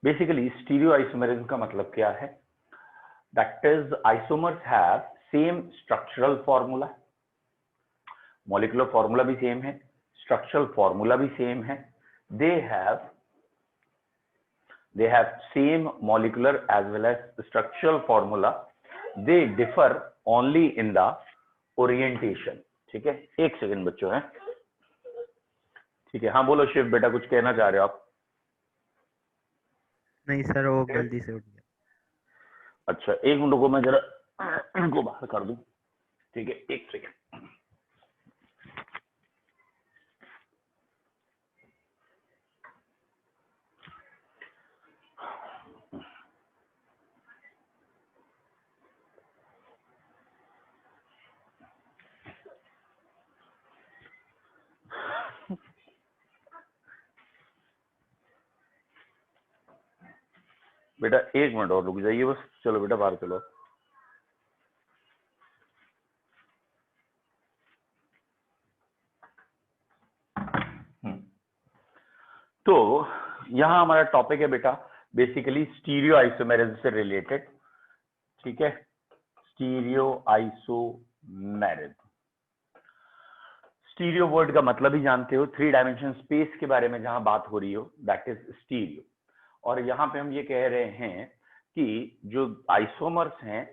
Basically stereo isomerism का मतलब क्या है? That is isomers have same structural formula, molecular formula भी सेम है, स्ट्रक्चरल फॉर्मूला भी सेम है, they have same molecular as well as structural formula, they differ only in the orientation. ठीक है, एक सेकंड बच्चों है, ठीक है। हाँ बोलो शिव बेटा, कुछ कहना चाह रहे हो आप? नहीं सर, वो गलती से उठ गया। अच्छा एक मिनट को मैं जरा इनको बाहर कर दूं, ठीक है, एक सेकंड। बेटा एक मिनट और रुक जाइए बस, चलो बेटा बाहर चलो। तो यहां हमारा टॉपिक है बेटा बेसिकली स्टीरियो आइसोमेरिज्म से रिलेटेड, ठीक है, स्टीरियो आइसोमेरिज्म। स्टीरियो वर्ड का मतलब ही जानते हो, 3 डायमेंशन स्पेस के बारे में जहां बात हो रही हो दैट इज स्टीरियो। और यहां पे हम ये कह रहे हैं कि जो आइसोमर्स हैं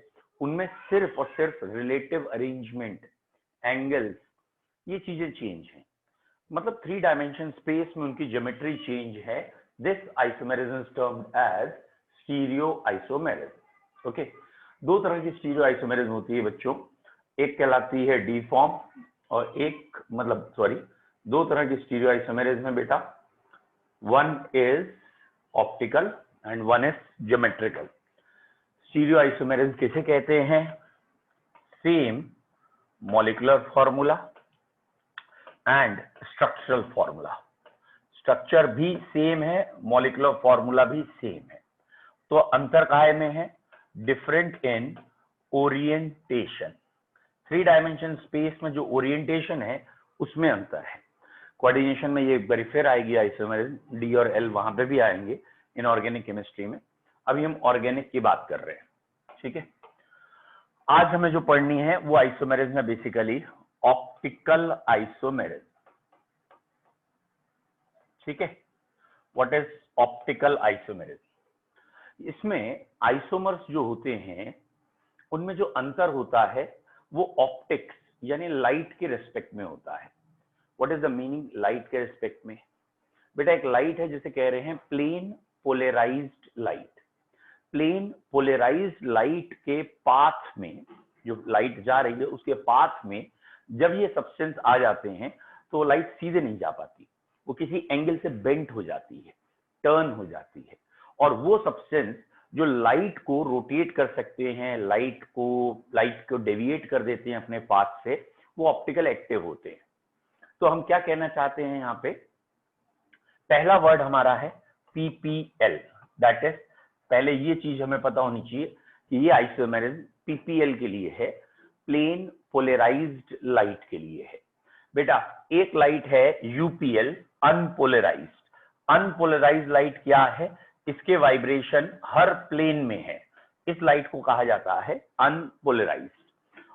उनमें सिर्फ और सिर्फ रिलेटिव अरेंजमेंट, एंगल्स, ये चीजें चेंज हैं। मतलब 3 डायमेंशन स्पेस में उनकी ज्योमेट्री चेंज है। This isomerism is termed as stereo isomerism. Okay, दो तरह की स्टीरियो आइसोमेरिज्म होती है बच्चों, एक कहलाती है डी फॉर्म और एक मतलब सॉरी दो तरह की स्टीरियो आइसोमेरिज्म है बेटा, one is optical and one is geometrical. Stereo isomerism किसे कहते हैं? Same molecular formula and structural formula, structure भी सेम है, मॉलिक्यूलर फॉर्मूला भी सेम है। तो अंतर काय में है? Different in orientation. 3 dimension space में जो ओरिएंटेशन है उसमें अंतर है। कोऑर्डिनेशन में ये बार फिर आएगी आइसोमेरिज्म, डी और एल वहां पे भी आएंगे इनऑर्गेनिक केमिस्ट्री में। अभी हम ऑर्गेनिक की बात कर रहे हैं, ठीक है। आज हमें जो पढ़नी है वो आइसोमेरिज्म है बेसिकली ऑप्टिकल आइसोमेरिज्म, ठीक है। What is optical isomerism? इसमें आइसोमर्स जो होते हैं उनमें जो अंतर होता है वो ऑप्टिक्स यानी लाइट के रिस्पेक्ट में होता है। What is the meaning light के रिस्पेक्ट में? बेटा एक लाइट है जिसे कह रहे हैं plane polarised light. Plane polarised light के पाथ में, जो लाइट जा रही है उसके पाथ में जब ये सब्सटेंस आ जाते हैं तो लाइट सीधे नहीं जा पाती, वो किसी एंगल से बेंट हो जाती है, टर्न हो जाती है। और वो सब्सटेंस जो लाइट को रोटेट कर सकते हैं, लाइट को डेविएट कर देते हैं अपने पाथ से, वो ऑप्टिकल एक्टिव होते हैं। तो हम क्या कहना चाहते हैं यहाँ पे? पहला वर्ड हमारा है पीपीएल, दैट इज पहले ये चीज हमें पता होनी चाहिए कि ये आइसोमेरिज्म पीपीएल के लिए है, प्लेन पोलराइज्ड लाइट के लिए है। बेटा एक लाइट है यूपीएल, अनपोलराइज्ड। अनपोलराइज्ड लाइट क्या है? इसके वाइब्रेशन हर प्लेन में है, इस लाइट को कहा जाता है अनपोलराइज्ड।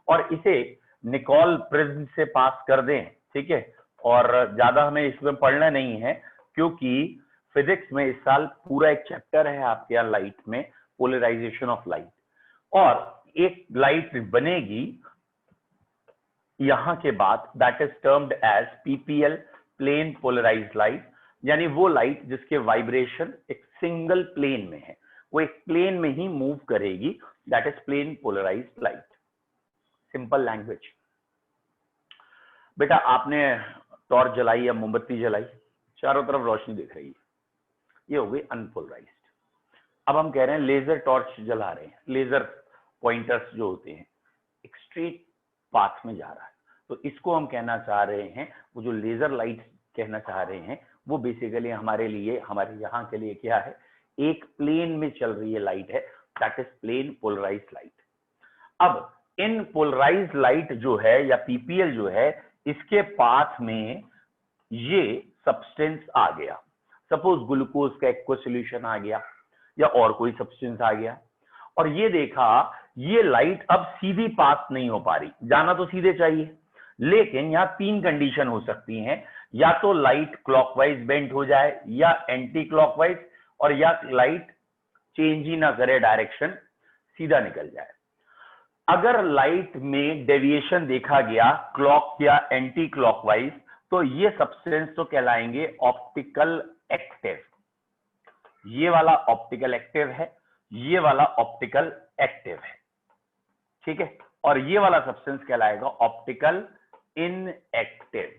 और इसे निकोल प्रिज्म से पास कर दें, ठीक है, और ज्यादा हमें इसमें पढ़ना नहीं है क्योंकि फिजिक्स में इस साल पूरा एक चैप्टर है आपके यहाँ लाइट में, पोलराइजेशन ऑफ लाइट। और एक लाइट बनेगी यहां के बाद that is termed as PPL, plane polarised light, यानी वो लाइट जिसके वाइब्रेशन एक सिंगल प्लेन में है, वो एक प्लेन में ही मूव करेगी, that is plane polarised light. Simple language. बेटा आपने टॉर्च जलाई या मोमबत्ती जलाई, चारों तरफ रोशनी दिख रही है, ये हो गई अनपोलराइज्ड। अब हम कह रहे हैं लेजर टॉर्च जला रहे हैं, लेजर पॉइंटर्स जो होते हैं एक स्ट्रेट पाथ में जा रहा है, तो इसको हम कहना चाह रहे हैं, वो जो लेजर लाइट कहना चाह रहे हैं वो बेसिकली हमारे लिए, हमारे यहाँ के लिए क्या है? एक प्लेन में चल रही है लाइट है, that is plane polarised light. अब इन पोलराइज्ड लाइट जो है या पीपीएल जो है, इसके पाथ में ये सब्सटेंस आ गया, सपोज ग्लूकोज का एक्वा सॉल्यूशन आ गया, या और कोई सब्सटेंस आ गया, और ये देखा ये लाइट अब सीधी पास नहीं हो पा रही, जाना तो सीधे चाहिए, लेकिन यहां तीन कंडीशन हो सकती हैं, या तो लाइट क्लॉकवाइज बेंट हो जाए या एंटी क्लॉकवाइज, और या लाइट चेंज ही ना करे डायरेक्शन, सीधा निकल जाए। अगर लाइट में डेविएशन देखा गया क्लॉक या एंटी क्लॉकवाइज, तो ये सब्सटेंस तो कहलाएंगे ऑप्टिकल एक्टिव। ये वाला ऑप्टिकल एक्टिव है, ये वाला ऑप्टिकल एक्टिव है, ठीक है, और ये वाला सब्सटेंस कहलाएगा ऑप्टिकल इनएक्टिव।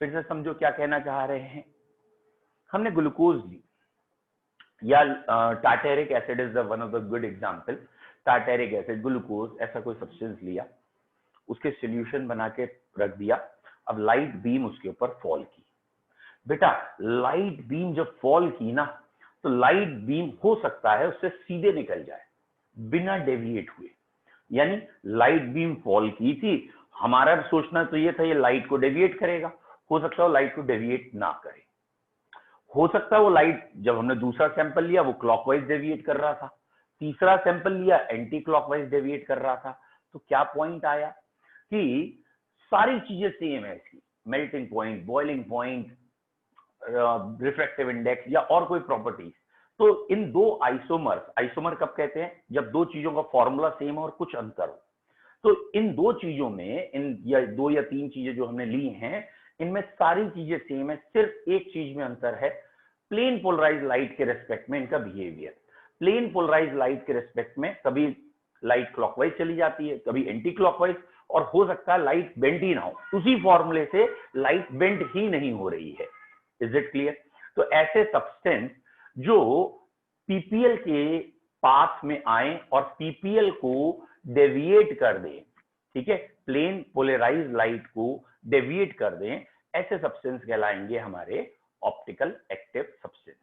फिर से समझो क्या कहना चाह रहे हैं। हमने ग्लूकोज ली, या tartaric acid is the one of the good example. Tartaric acid, glucose, ऐसा कोई सब्सटेंस लिया, उसके सॉल्यूशन बना के रख दिया, अब लाइट बीम उसके ऊपर फॉल की। बेटा लाइट बीम जब फॉल की ना, तो लाइट बीम हो सकता है उससे सीधे निकल जाए बिना डेविएट हुए, यानी लाइट बीम फॉल की थी, हमारा सोचना तो ये था ये लाइट को डेविएट करेगा, हो सकता है लाइट को डेविएट ना करे, हो सकता है वो लाइट, जब हमने दूसरा सैंपल लिया वो क्लॉकवाइज डेविएट कर रहा था, तीसरा सैंपल लिया एंटी क्लॉकवाइज डेविएट कर रहा था। तो क्या पॉइंट आया कि सारी चीजें सेम है इसकी, melting point, boiling point, refractive index या और कोई प्रॉपर्टीज। तो इन दो आइसोमर्स, आइसोमर कब कहते हैं, जब दो चीजों का फॉर्मूला सेम हो और कुछ अंतर हो। तो इन दो चीजों में, इन या दो या तीन चीजें जो हमने ली हैं, इनमें सारी चीजें सेम है, सिर्फ एक चीज में अंतर है, प्लेन पोलराइज लाइट के रेस्पेक्ट में इनका बिहेवियर। प्लेन पोलराइज लाइट के रेस्पेक्ट में कभी लाइट क्लॉकवाइज चली जाती है, कभी एंटी क्लॉकवाइज, और हो सकता है लाइट बेंट ही ना हो, उसी फॉर्मूले से लाइट बेंट ही नहीं हो रही है। Is it clear? तो ऐसे सब्सटेंस जो पीपीएल के पाथ में आए और पीपीएल को डेविएट कर दें, ठीक है, प्लेन पोलराइज लाइट को डेविएट कर दें, ऐसे सब्सटेंस कहलाएंगे हमारे ऑप्टिकल एक्टिव सब्सटेंस,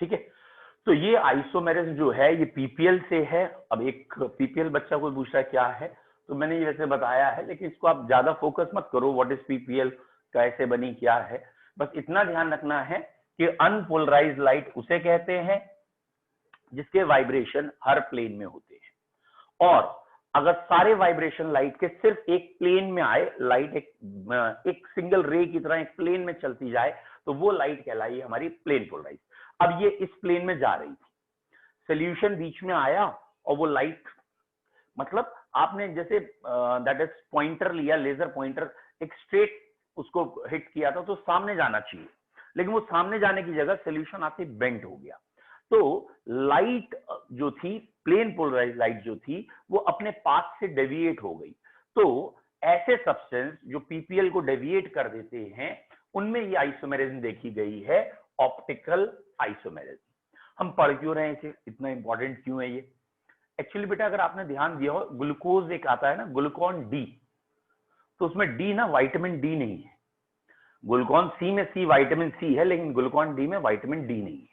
ठीक है। तो ये आइसोमेरिज्म जो है ये पीपीएल से है। अब एक पीपीएल बच्चा कोई पूछ रहा है क्या है, तो मैंने ये वैसे बताया है, लेकिन इसको आप ज्यादा फोकस मत करो, व्हाट इज पीपीएल, कैसे बनी, क्या है, बस इतना ध्यान रखना है कि अनपोलराइज लाइट उसे कहते हैं जिसके वाइब्रेशन हर प्लेन में होते हैं, और अगर सारे वाइब्रेशन लाइट के सिर्फ एक प्लेन में आए, लाइट एक सिंगल रे की तरह एक प्लेन में चलती जाए, तो वो लाइट कहलाई हमारी प्लेन पोलराइज। अब ये इस प्लेन में जा रही थी, सोल्यूशन बीच में आया और वो लाइट, मतलब आपने जैसे दैट इज पॉइंटर लिया, लेजर पॉइंटर, एक स्ट्रेट उसको हिट किया था तो सामने जाना चाहिए, लेकिन वो सामने जाने की जगह सोल्यूशन आते बेंट हो गया। तो लाइट जो थी, प्लेन पोलराइज लाइट जो थी, वो अपने पाथ से डेविएट हो गई। तो ऐसे सब्सटेंस जो पीपीएल को डेविएट कर देते हैं, उनमें ये आइसोमेरिज्म देखी गई है, ऑप्टिकल आइसोमेरिज्म। हम पढ़ क्यों रहे हैं, इतना इंपॉर्टेंट क्यों है ये? एक्चुअली बेटा अगर आपने ध्यान दिया हो, ग्लूकोज एक आता है ना, ग्लूकॉन डी, तो उसमें डी ना विटामिन डी नहीं है। ग्लूकॉन सी में सी विटामिन सी है, लेकिन ग्लूकॉन डी में विटामिन डी नहीं है।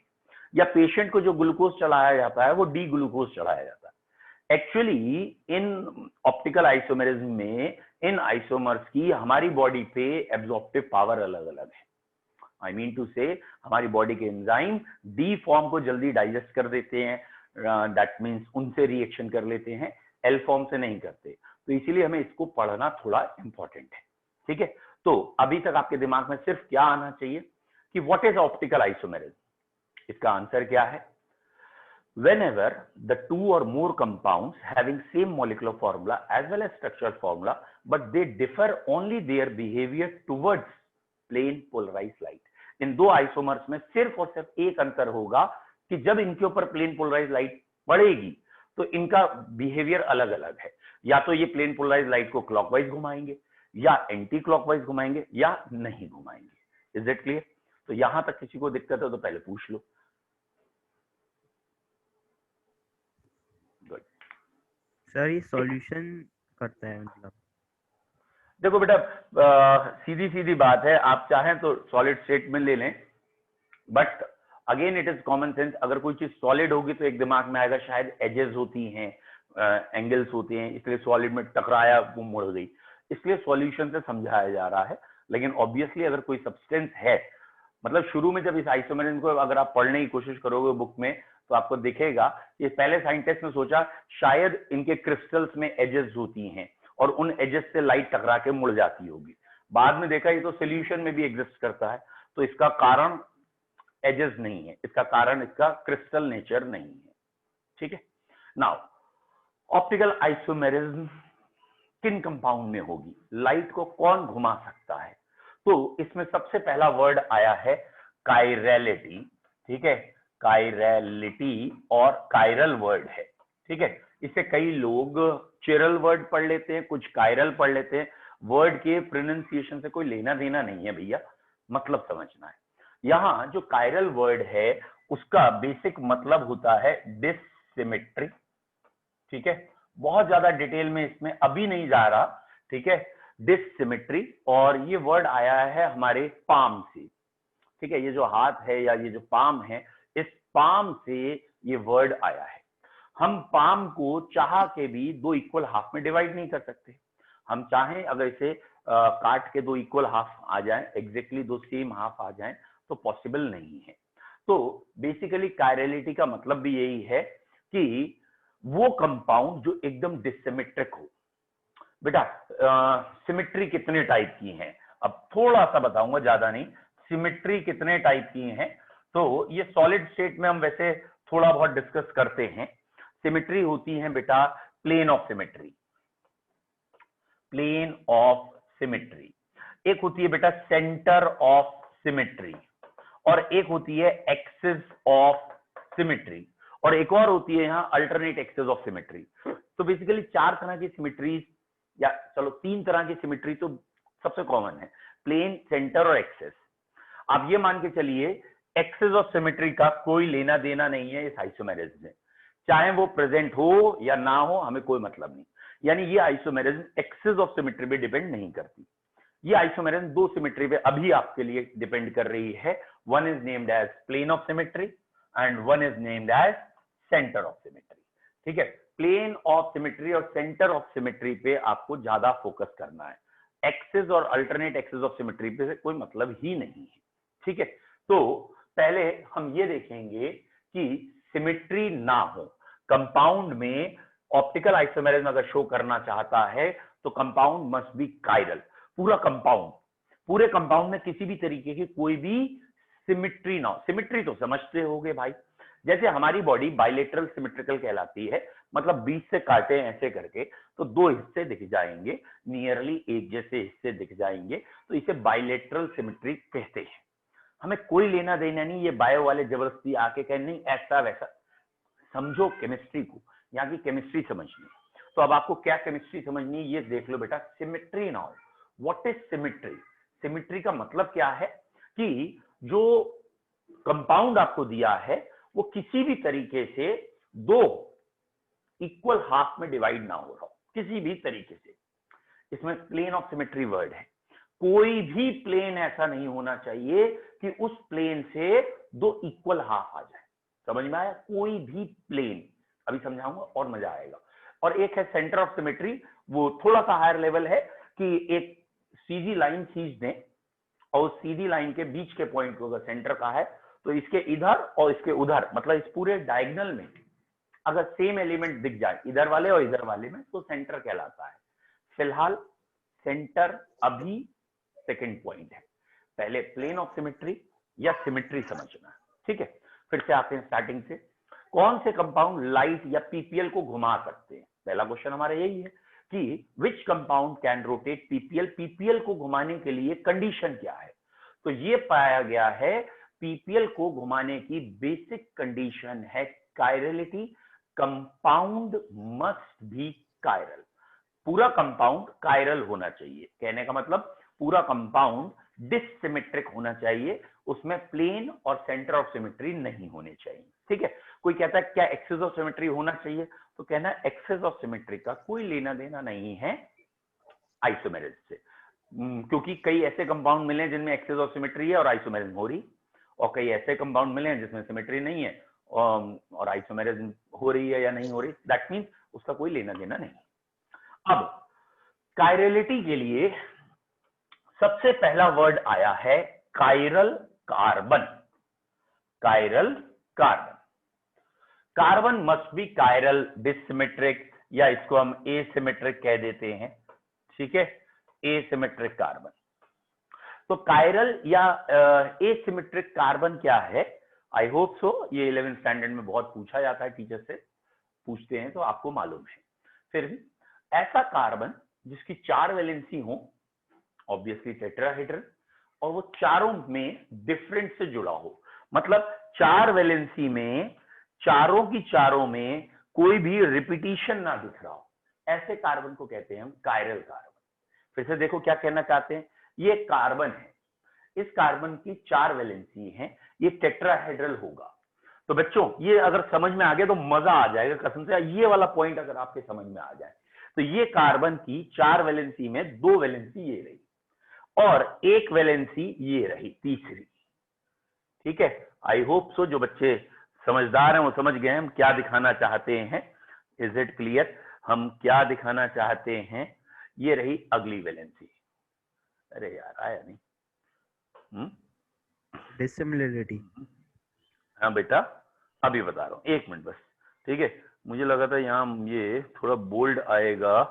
या पेशेंट को जो ग्लूकोज चढ़ाया जाता है वो डी ग्लूकोज चढ़ाया जाता है। एक्चुअली इन ऑप्टिकल आइसोमेरिज्म में इन आइसोमर्स की हमारी बॉडी पे एब्जॉर्प्टिव पावर अलग अलग है। आई मीन टू से हमारी बॉडी के एंजाइम डी फॉर्म को जल्दी डाइजेस्ट कर देते हैं, दैट मीन्स उनसे रिएक्शन कर लेते हैं, एल फॉर्म से नहीं करते। तो इसीलिए हमें इसको पढ़ना थोड़ा इंपॉर्टेंट है, ठीक है। तो अभी तक आपके दिमाग में सिर्फ क्या आना चाहिए कि व्हाट इज ऑप्टिकल आइसोमेरिज्म। इसका आंसर क्या है? Whenever the two or more compounds having same molecular formula as well as structural formula, but they differ only their behavior towards plane polarized light. इन दो आइसोमर्स में सिर्फ और सिर्फ एक अंतर होगा कि जब इनके ऊपर प्लेन पोलराइज लाइट पड़ेगी तो इनका बिहेवियर अलग अलग है, या तो ये प्लेन पोलराइज लाइट को क्लॉकवाइज घुमाएंगे, या एंटी क्लॉकवाइज घुमाएंगे, या नहीं घुमाएंगे। Is it clear? तो यहां तक किसी को दिक्कत है तो पहले पूछ लो। सर ये सॉल्यूशन करता है मतलब? देखो बेटा सीधी सीधी बात है, आप चाहें तो सॉलिड स्टेट में ले लें, but again it is common sense. अगर कोई चीज सॉलिड होगी तो एक दिमाग में आएगा शायद एजेस होती हैं, एंगल्स होते हैं, इसलिए सॉलिड में टकराया वो मुड़ गई, इसलिए सॉल्यूशन से समझाया जा रहा है। लेकिन ऑब्वियसली अगर कोई सब्सटेंस है, मतलब शुरू में जब इस आइसोमेरिज्म को अगर आप पढ़ने की कोशिश करोगे बुक में, तो आपको दिखेगा, ये पहले साइंटिस्ट ने सोचा शायद इनके क्रिस्टल्स में एजेस होती हैं और उन एजेस से लाइट टकरा के मुड़ जाती होगी। बाद में देखा ये तो सोल्यूशन में भी एग्जिस्ट करता है, तो इसका कारण एजेस नहीं है, इसका कारण इसका क्रिस्टल नेचर नहीं है। ठीक है, नाउ ऑप्टिकल आइसोमेरिज्म किन कंपाउंड में होगी, लाइट को कौन घुमा सकता है? तो इसमें सबसे पहला वर्ड आया है कायरलिटी। ठीक है, कायरलिटी और कायरल वर्ड है। ठीक है, इसे कई लोग चिरल वर्ड पढ़ लेते हैं, कुछ कायरल पढ़ लेते हैं। वर्ड के प्रोनाउंसिएशन से कोई लेना देना नहीं है भैया, मतलब समझना है। यहां जो कायरल वर्ड है उसका बेसिक मतलब होता है डिसिमेट्री। ठीक है, बहुत ज्यादा डिटेल में इसमें अभी नहीं जा रहा। ठीक है, डिसिमेट्री, और ये वर्ड आया है हमारे पाम से। ठीक है, ये जो हाथ है या ये जो पाम है, इस पाम से ये वर्ड आया है। हम पाम को चाह के भी दो इक्वल हाफ में डिवाइड नहीं कर सकते। हम चाहें अगर इसे काट के दो इक्वल हाफ आ जाए, एग्जैक्टली दो सेम हाफ आ जाए, तो पॉसिबल नहीं है। तो बेसिकली कायरलिटी का मतलब भी यही है कि वो कंपाउंड जो एकदम डिसिमेट्रिक हो। बेटा सिमेट्री कितने टाइप की हैं, अब थोड़ा सा बताऊंगा, ज्यादा नहीं। सिमेट्री कितने टाइप की हैं, तो ये सॉलिड स्टेट में हम वैसे थोड़ा बहुत डिस्कस करते हैं। सिमेट्री होती है बेटा plane of symmetry, plane of symmetry. एक होती है बेटा सेंटर ऑफ सिमेट्री, और एक होती है एक्सिस ऑफ सिमेट्री, और एक और होती है यहाँ अल्टरनेट एक्सिस ऑफ सिमेट्री। तो बेसिकली चार तरह की सिमेट्री, या चलो तीन तरह की सिमेट्री तो सबसे कॉमन है, प्लेन, सेंटर और एक्सिस। आप ये मान के चलिए एक्सिस ऑफ सिमेट्री का कोई लेना देना नहीं है इस आइसोमेरिज्म में, चाहे वो प्रेजेंट हो या ना हो, हमें कोई मतलब नहीं। यानी ये आइसोमेरिज्म एक्सिस ऑफ सिमेट्री पे डिपेंड नहीं करती। ये आइसोमेरिज्म दो सिमेट्री पे अभी आपके लिए डिपेंड कर रही है। One is named as plane of symmetry and one is named as centre of symmetry. ठीक है, प्लेन ऑफ सिमेट्री और सेंटर ऑफ सिमेट्री पे आपको ज्यादा फोकस करना है, एक्सिस और अल्टरनेट एक्सिस ऑफ सिमेट्री पे कोई मतलब ही नहीं है। ठीक है, तो पहले हम ये देखेंगे कि सिमेट्री ना हो कंपाउंड में। ऑप्टिकल आइसोमेरिज्म अगर शो करना चाहता है तो कंपाउंड मस्ट बी कायरल। पूरा कंपाउंड, पूरे कंपाउंड में किसी भी तरीके की कोई भी सिमेट्री ना हो। सिमेट्री तो समझते होगे भाई, जैसे हमारी बॉडी बाइलेटरल सिमेट्रिकल कहलाती है, मतलब बीच से काटे ऐसे करके तो दो हिस्से दिख जाएंगे, नियरली एक जैसे हिस्से दिख जाएंगे, तो इसे बाइलेटरल सिमेट्री कहते हैं। हमें कोई लेना देना नहीं, ये बायो वाले जबरदस्ती आके कहें नहीं ऐसा वैसा। समझो केमिस्ट्री को, यहाँ की केमिस्ट्री समझनी। तो अब आपको क्या केमिस्ट्री समझनी ये देख लो बेटा। सिमेट्री ना हो, व्हाट इज सिमेट्री? सिमेट्री का मतलब क्या है कि जो कंपाउंड आपको दिया है वो किसी भी तरीके से दो इक्वल हाफ में डिवाइड ना हो रहा हो, किसी भी तरीके से। इसमें प्लेन ऑफ सिमेट्री वर्ड है, कोई भी प्लेन ऐसा नहीं होना चाहिए कि उस प्लेन से दो इक्वल हाफ आ जाए। समझ में आया? कोई भी प्लेन, अभी समझाऊंगा और मजा आएगा। और एक है सेंटर ऑफ सिमेट्री, वो थोड़ा सा हायर लेवल है कि एक सीधी लाइन खींच दें और उस सीधी लाइन के बीच के पॉइंट को अगर सेंटर का है तो इसके इधर और इसके उधर, मतलब इस पूरे डायगोनल में अगर सेम एलिमेंट दिख जाए इधर वाले और इधर वाले में, तो सेंटर कहलाता है। फिलहाल सेंटर अभी सेकंड पॉइंट है, पहले प्लेन ऑफ सिमेट्री या सिमेट्री समझना। ठीक है, फिर से आते हैं स्टार्टिंग से। कौन से कंपाउंड लाइट या पीपीएल को घुमा सकते हैं? पहला क्वेश्चन हमारा यही है कि which compound can rotate PPL. PPL को घुमाने के लिए कंडीशन क्या है? तो ये पाया गया है पीपीएल को घुमाने की बेसिक कंडीशन है chirality. Compound must be chiral, पूरा कंपाउंड कायरल होना चाहिए। कहने का मतलब पूरा कंपाउंड डिसिमेट्रिक होना चाहिए, उसमें प्लेन और सेंटर ऑफ सिमेट्री नहीं होने चाहिए। ठीक है, कोई कहता है क्या एक्सिस ऑफ सिमेट्री होना चाहिए? तो कहना है एक्सिस ऑफ सिमेट्री का कोई लेना देना नहीं है आइसोमेरिज्म से, क्योंकि कई ऐसे कंपाउंड मिले जिनमें एक्सिस ऑफ सिमेट्री है और आइसोमेरिज्म हो रही, और कई ऐसे कंपाउंड मिले हैं जिसमें सिमेट्री नहीं है और आइसोमेरिज्म हो रही है या नहीं हो रही। दैट मीन्स उसका कोई लेना देना नहीं। अब कायरलिटी के लिए सबसे पहला वर्ड आया है chiral carbon. Chiral carbon, carbon must be chiral, dissymmetric, या इसको हम एसिमेट्रिक कह देते हैं, ठीक है, एसिमेट्रिक कार्बन। तो कायरल या एसिमेट्रिक कार्बन क्या है? आई होप सो ये 11th स्टैंडर्ड में बहुत पूछा जाता है, टीचर से पूछते हैं तो आपको मालूम है। फिर भी ऐसा कार्बन जिसकी 4 वैलेंसी हो, ऑब्वियसली टेट्राहेड्रल, और वो चारों में डिफरेंट से जुड़ा हो, मतलब 4 वैलेंसी में चारों की चारों में कोई भी रिपीटिशन ना दिख रहा हो, ऐसे कार्बन को कहते हैं हम कायरल कार्बन। फिर से देखो क्या कहना चाहते हैं, ये कार्बन है, इस कार्बन की 4 वैलेंसी हैं, ये टेट्राहेड्रल होगा। तो बच्चों ये अगर समझ में आ गया तो मजा आ जाएगा कसम से, ये वाला पॉइंट अगर आपके समझ में आ जाए तो ये कार्बन की 4 वैलेंसी में 2 वैलेंसी ये रही और 1 वैलेंसी ये रही, तीसरी, ठीक है। आई होप सो जो बच्चे समझदार हैं वो समझ गए हम क्या दिखाना चाहते हैं। Is it clear? हम क्या दिखाना चाहते हैं? ये रही अगली वैलेंसी। अरे यार आया नहीं। डिसिमिलरिटी। हाँ बेटा अभी बता रहा हूँ, 1 मिनट बस, ठीक है। मुझे लगा था यहाँ ये थोड़ा बोल्ड आएगा,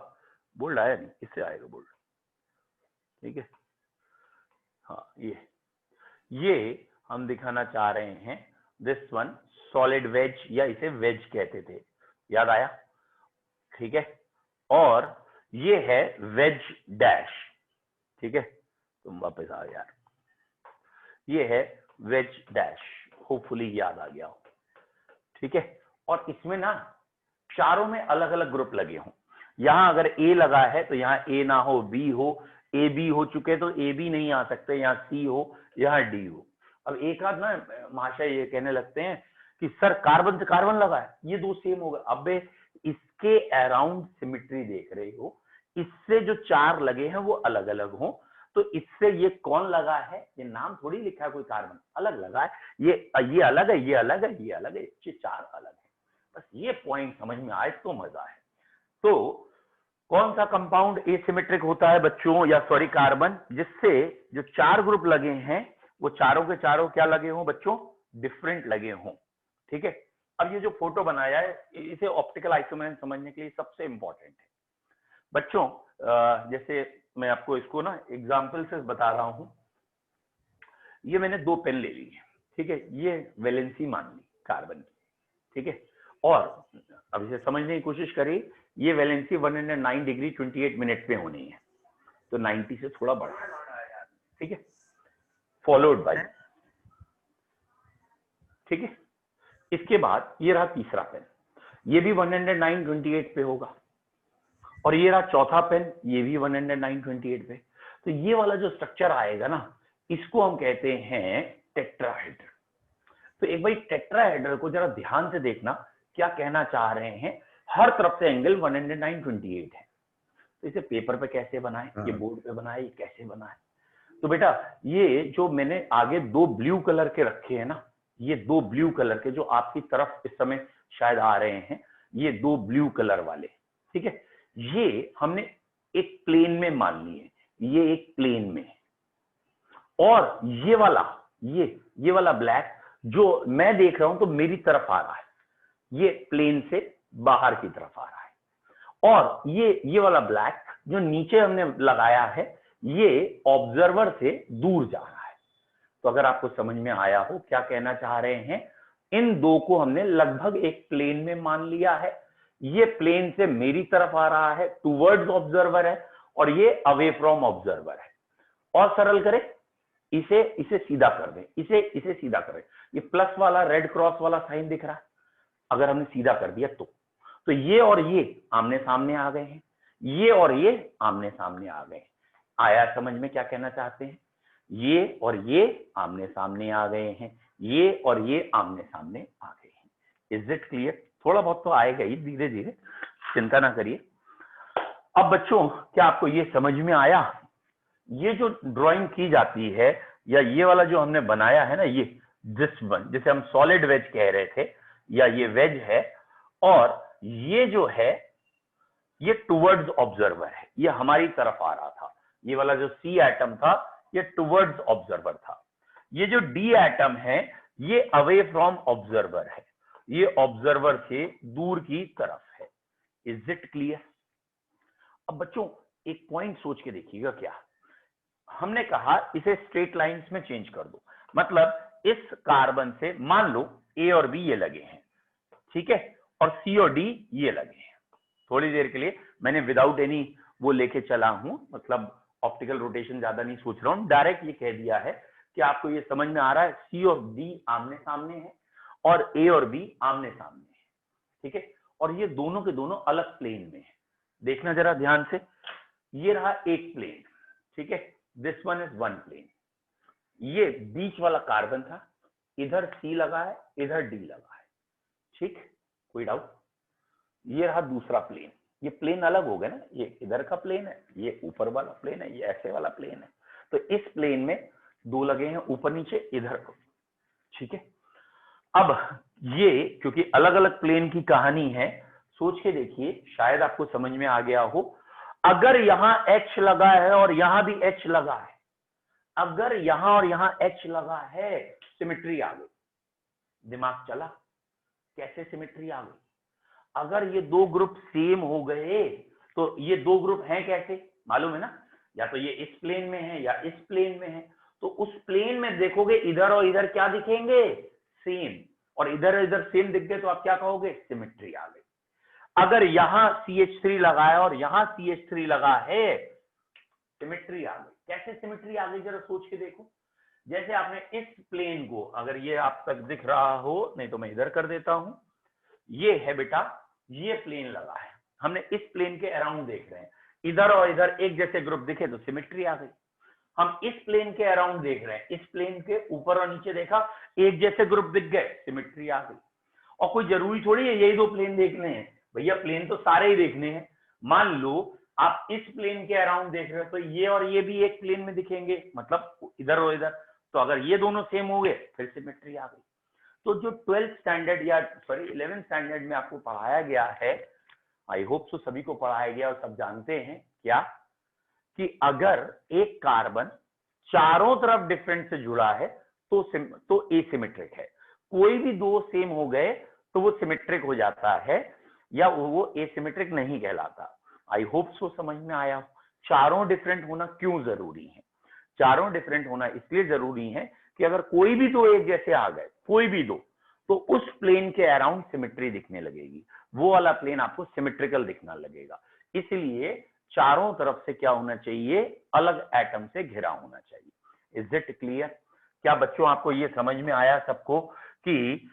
बोल्ड आया नहीं, इससे आएगा बोल्ड, ठीक है। हाँ ये हम दिखाना चाह रहे हैं, दिस वन सॉलिड वेज, या इसे वेज कहते थे, याद आया, ठीक है। और ये है वेज डैश, ठीक है। तुम वापस आओ यार, ये है वेज डैश, होपफुली याद आ गया हो, ठीक है। और इसमें ना चारों में अलग अलग ग्रुप लगे हों, यहां अगर ए लगा है तो यहाँ ए ना हो, बी हो, ए बी हो चुके तो ए बी नहीं आ सकते, यहाँ सी हो, यहाँ डी हो। अब एक आध ना महाशय ये कहने लगते हैं कि सर कार्बन से कार्बन लगा है, ये 2 सेम होगा। अब इसके अराउंड सिमिट्री देख रहे हो, इससे जो 4 लगे हैं वो अलग अलग हों, तो इससे ये कौन लगा है, ये नाम थोड़ी लिखा है कोई कार्बन, अलग लगा है, ये अलग है, ये अलग है, ये अलग है, ये 4 अलग है। बस ये पॉइंट समझ में आए तो मजा है। तो कौन सा कंपाउंड एसिमेट्रिक होता है बच्चों, या सॉरी कार्बन, जिससे जो 4 ग्रुप लगे हैं वो चारों के चारों क्या लगे हों बच्चों, डिफरेंट लगे हों, ठीक है। अब ये जो फोटो बनाया है इसे ऑप्टिकल आइसोमेर समझने के लिए सबसे इंपॉर्टेंट है बच्चों। जैसे मैं आपको इसको ना एग्जाम्पल से बता रहा हूं, ये मैंने 2 पेन ले ली है, ठीक है, ये वैलेंसी मान ली कार्बन की, ठीक है। और अब इसे समझने की कोशिश करिए, ये वैलेंसी 109 डिग्री 28 मिनट पे होनी है, तो 90 से थोड़ा बढ़ा, ठीक है, फॉलोड बाय, ठीक है। इसके बाद ये रहा तीसरा पेन, ये भी 109 28 पे होगा, और ये रहा चौथा पेन, ये भी 109 28 पे। तो ये वाला जो स्ट्रक्चर आएगा ना, इसको हम कहते हैं टेट्राहेड्रल। तो एक भाई टेट्राहेड्रल को जरा ध्यान से देखना, क्या कहना चाह रहे हैं, हर तरफ से एंगल 109 28 है। तो इसे पेपर पे कैसे बनाए, ये बोर्ड पे बनाए, ये कैसे बनाए? तो बेटा ये जो मैंने आगे 2 ब्लू कलर के रखे हैं ना, ये 2 ब्लू कलर के जो आपकी तरफ इस समय शायद आ रहे हैं, ये 2 ब्लू कलर वाले, ठीक है, ये हमने एक प्लेन में मान लिए, ये एक प्लेन में, और ये वाला ब्लैक जो मैं देख रहा हूं तो मेरी तरफ आ रहा है, ये प्लेन से बाहर की तरफ आ रहा है, और ये वाला ब्लैक जो नीचे हमने लगाया है, ये ऑब्जर्वर से दूर जा रहा है। तो अगर आपको समझ में आया हो क्या कहना चाह रहे हैं, इन 2 को हमने लगभग एक प्लेन में मान लिया है, ये प्लेन से मेरी तरफ आ रहा है, टुवर्ड्स ऑब्जर्वर है, और ये अवे फ्रॉम ऑब्जर्वर है। और सरल करें, इसे सीधा कर दें, इसे सीधा करें, ये प्लस वाला रेड क्रॉस वाला साइन दिख रहा है, अगर हमने सीधा कर दिया तो ये और ये आमने सामने आ गए हैं, ये और ये आमने सामने आ गए। आया समझ में क्या कहना चाहते हैं? ये और ये आमने सामने आ गए हैं, ये और ये आमने सामने आ गए हैं। Is it clear? थोड़ा बहुत तो आएगा ही धीरे धीरे, चिंता ना करिए। अब बच्चों क्या आपको ये समझ में आया? ये जो ड्राइंग की जाती है, या ये वाला जो हमने बनाया है ना, ये जिसे हम सॉलिड वेज कह रहे थे, या ये वेज है, और ये जो है ये टुवर्ड्स ऑब्जर्वर है, ये हमारी तरफ आ रहा था। ये वाला जो सी एटम था ये टुवर्ड्स ऑब्जर्वर था, ये जो डी एटम है ये अवे फ्रॉम ऑब्जर्वर है। ये ऑब्जर्वर से दूर की तरफ है। Is it clear? अब बच्चों एक पॉइंट सोच के देखिएगा, क्या हमने कहा इसे स्ट्रेट लाइंस में चेंज कर दो, मतलब इस कार्बन से मान लो ए और बी ये लगे हैं, ठीक है, और सी और डी ये लगे हैं। थोड़ी देर के लिए मैंने विदाउट एनी वो लेके चला हूं, मतलब ऑप्टिकल रोटेशन ज्यादा नहीं सोच रहा हूं, डायरेक्ट ये कह दिया है कि आपको ये समझ में आ रहा है सी और डी आमने सामने है और ए और बी आमने सामने है, ठीक है, और ये दोनों के दोनों अलग प्लेन में है। देखना जरा ध्यान से, ये रहा एक प्लेन, ठीक है, this one is one plane, ये बीच वाला कार्बन था, इधर सी लगा है, इधर डी लगा है, ठीक, कोई डाउट? ये रहा दूसरा प्लेन, ये प्लेन अलग हो गया ना, ये इधर का प्लेन है, ये ऊपर वाला प्लेन है, ये ऐसे वाला प्लेन है, तो इस प्लेन में दो लगे हैं ऊपर नीचे इधर को, ठीक है। अब ये क्योंकि अलग अलग प्लेन की कहानी है, सोच के देखिए शायद आपको समझ में आ गया हो। अगर यहां H लगा है और यहां भी H लगा है, अगर यहां और यहां H लगा है, सिमेट्री आ गई। दिमाग चला कैसे सिमेट्री आ गई? अगर ये दो ग्रुप सेम हो गए तो ये दो ग्रुप हैं कैसे, मालूम है ना, या तो ये इस प्लेन में है या इस प्लेन में है, तो उस प्लेन में देखोगे इधर और इधर क्या दिखेंगे, सेम, और इधर इधर सेम दिख गए तो आप क्या कहोगे, सिमेट्री आ गई। अगर यहां CH3 लगा है और यहां CH3 लगा है, सिमेट्री आ गई। कैसे सिमेट्री आ गई जरा सोच के देखो। जैसे आपने इस प्लेन को, अगर ये आप तक दिख रहा हो, नहीं तो मैं इधर कर देता हूं, ये है बेटा, ये प्लेन लगा है, हमने इस प्लेन के अराउंड देख रहे हैं, इधर और इधर एक जैसे ग्रुप दिखे तो सिमेट्री आ गई। हम इस प्लेन के अराउंड देख रहे हैं, इस प्लेन के ऊपर और नीचे देखा, एक जैसे ग्रुप दिख गए, सिमेट्री आ गई। और कोई जरूरी थोड़ी है यही दो प्लेन देखने हैं, भैया प्लेन तो सारे ही देखने हैं। मान लो आप इस प्लेन के अराउंड देख रहे हो तो ये और ये भी एक प्लेन में दिखेंगे, मतलब इधर और इधर, तो अगर ये दोनों सेम हो गए फिर सिमेट्री आ गई। तो जो 12th स्टैंडर्ड या सॉरी 11th स्टैंडर्ड में आपको पढ़ाया गया है, आई होप सो सभी को पढ़ाया गया और सब जानते हैं क्या, कि अगर एक कार्बन चारों तरफ डिफरेंट से जुड़ा है तो एसिमेट्रिक है। कोई भी दो सेम हो गए तो वो सिमेट्रिक हो जाता है या वो एसिमेट्रिक नहीं कहलाता। आई होप सो समझ में आया। चारों डिफरेंट होना क्यों जरूरी है? चारों डिफरेंट होना इसलिए जरूरी है कि अगर कोई भी दो एक जैसे आ गए, कोई भी दो, तो उस प्लेन के अराउंड सिमेट्री दिखने लगेगी, वो वाला प्लेन आपको सिमेट्रिकल दिखना लगेगा। इसलिए चारों तरफ से क्या होना चाहिए, अलग एटम से घिरा होना चाहिए। Is it clear? क्या बच्चों आपको ये समझ में आया सबको कि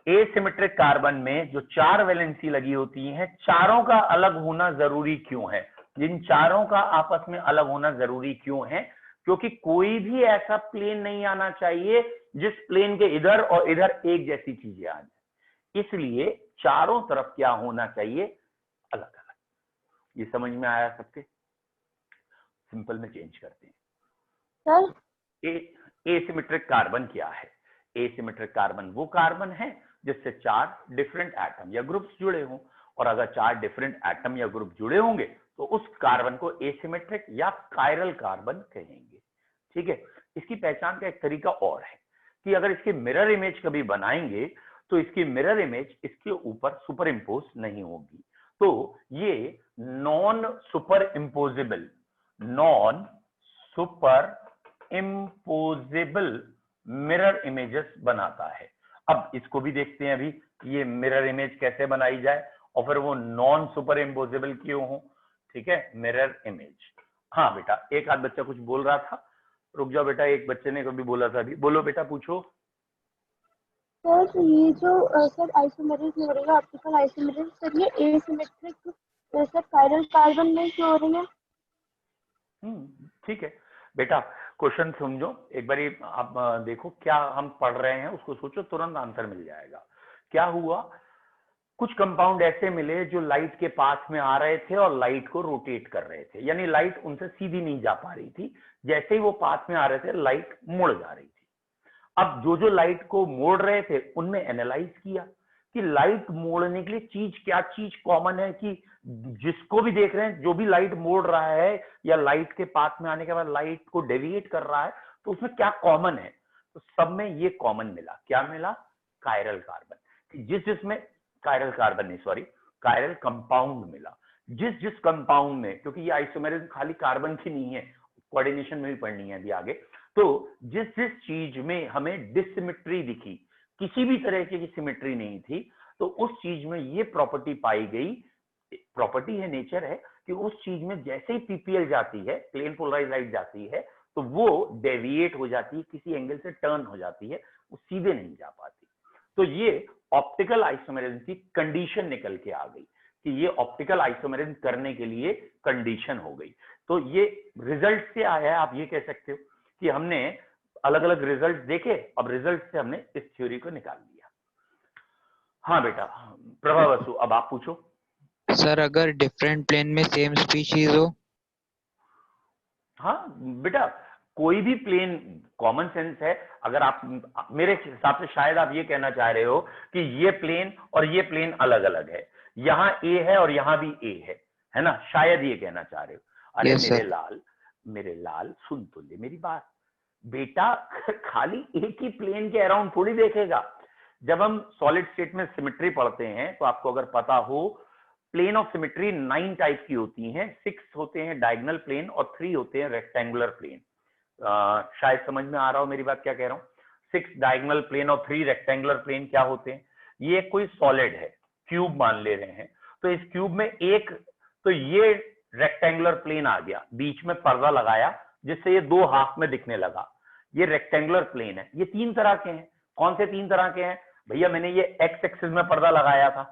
एसिमेट्रिक कार्बन में जो 4 वैलेंसी लगी होती हैं, चारों का अलग होना जरूरी क्यों है? जिन चारों का आपस में अलग होना जरूरी क्यों है? क्योंकि कोई भी ऐसा प्लेन नहीं आना चाहिए जिस प्लेन के इधर और इधर एक जैसी चीजें आ जाए, इसलिए चारों तरफ क्या होना चाहिए, अलग अलग। ये समझ में आया सबके? सिंपल में चेंज करते हैं सर। एसिमेट्रिक कार्बन क्या है? एसिमेट्रिक कार्बन वो कार्बन है जिससे 4 डिफरेंट एटम या ग्रुप्स जुड़े हों, और अगर 4 डिफरेंट एटम या ग्रुप जुड़े होंगे तो उस कार्बन को एसिमेट्रिक या कायरल कार्बन कहेंगे। ठीक है, इसकी पहचान का एक तरीका और है कि अगर इसकी मिरर इमेज कभी बनाएंगे तो इसकी मिरर इमेज इसके ऊपर सुपर इम्पोज नहीं होगी, तो ये non super imposable mirror images बनाता है। अब इसको भी देखते हैं अभी, ये मिरर इमेज कैसे बनाई जाए और फिर वो नॉन सुपर इम्पोजेबल क्यों हो। ठीक है, मिरर इमेज। हाँ बेटा, एक आध बच्चा कुछ बोल रहा था, रुक जाओ बेटा, एक बच्चे ने कभी बोला था अभी, बोलो बेटा, पूछो। सर ये जो सर आइसोमेरिक हो रही है, ऑप्टिकल आइसोमेरिक, सर ये एसिमेट्रिक सर कायरल कार्बन में क्यों हो रही है? ठीक है बेटा, क्वेश्चन समझो एक बारी, आप देखो क्या हम पढ़ रहे हैं उसको सोचो, तुरंत आंसर मिल जाएगा। क्या हुआ, कुछ कंपाउंड ऐसे मिले जो लाइट के पास में आ रहे थे और लाइट को रोटेट कर रहे थे, यानी लाइट उनसे सीधी नहीं जा पा रही थी, जैसे ही वो पास में आ रहे थे लाइट मुड़ जा रही थी। अब जो जो लाइट को मोड़ रहे थे उनमें एनालाइज किया कि लाइट मोड़ने के लिए क्या चीज कॉमन है, कि जिसको भी देख रहे हैं जो भी लाइट मोड़ रहा है या लाइट के पास में आने के बाद लाइट को डेविएट कर रहा है, तो उसमें क्या कॉमन है, तो सब में ये कॉमन मिला। क्या मिला? Chiral carbon. जिस जिसमें कायरल कार्बन नहीं, सॉरी, कायरल कंपाउंड मिला, जिस जिस कंपाउंड में, क्योंकि ये आइसोमेरिज्म खाली कार्बन की नहीं है, कोऑर्डिनेशन में भी पढ़नी है अभी आगे, तो जिस जिस चीज में हमें डिसिमेट्री दिखी, किसी भी तरह की सिमेट्री नहीं थी, तो उस चीज में ये प्रॉपर्टी पाई गई, प्रॉपर्टी है, नेचर है, कि उस चीज में जैसे ही पीपीएल जाती है, प्लेन पोलराइज्ड लाइट जाती है, तो वो डेविएट हो जाती है, किसी एंगल से टर्न हो जाती है, वो सीधे नहीं जा पाती। तो ये ऑप्टिकल आइसोमेरिज्म की कंडीशन निकल के आ गई कि ये ऑप्टिकल आइसोमेरिज्म करने के लिए कंडीशन हो गई। तो ये रिजल्ट से आया है, आप ये कह सकते हो कि हमने अलग अलग रिजल्ट देखे, अब रिजल्ट से हमने इस थ्योरी को निकाल लिया। हाँ बेटा प्रभा बसु, अब आप पूछो। सर अगर डिफरेंट प्लेन में सेम स्पीशीज हो? हाँ बेटा, कोई भी प्लेन, कॉमन सेंस है, अगर आप, मेरे हिसाब से शायद आप ये कहना चाह रहे हो कि ये प्लेन और ये प्लेन अलग अलग है, यहाँ ए है और यहाँ भी ए है ना, शायद ये कहना चाह रहे हो। अरे Yes, मेरे लाल सुन तो ले मेरी बात बेटा, खाली एक ही प्लेन के अराउंड थोड़ी देखेगा। जब हम सॉलिड स्टेट में सिमेट्री पढ़ते हैं तो आपको अगर पता हो, प्लेन ऑफ सिमेट्री 9 टाइप की होती हैं, 6 होते हैं डायगोनल प्लेन और 3 होते हैं रेक्टेंगुलर प्लेन। शायद समझ में आ रहा हो मेरी बात क्या कह रहा हूं। 6 डायगोनल प्लेन और 3 रेक्टेंगुलर प्लेन क्या होते हैं? ये कोई सॉलिड है, क्यूब मान ले रहे हैं, तो इस क्यूब में एक, तो ये रेक्टेंगुलर प्लेन आ गया, बीच में पर्दा लगाया जिससे ये 2 हाफ में दिखने लगा, ये रेक्टेंगुलर प्लेन है। ये 3 तरह के हैं। कौन से 3 तरह के हैं भैया? मैंने ये एक्स एक्सिस में पर्दा लगाया था,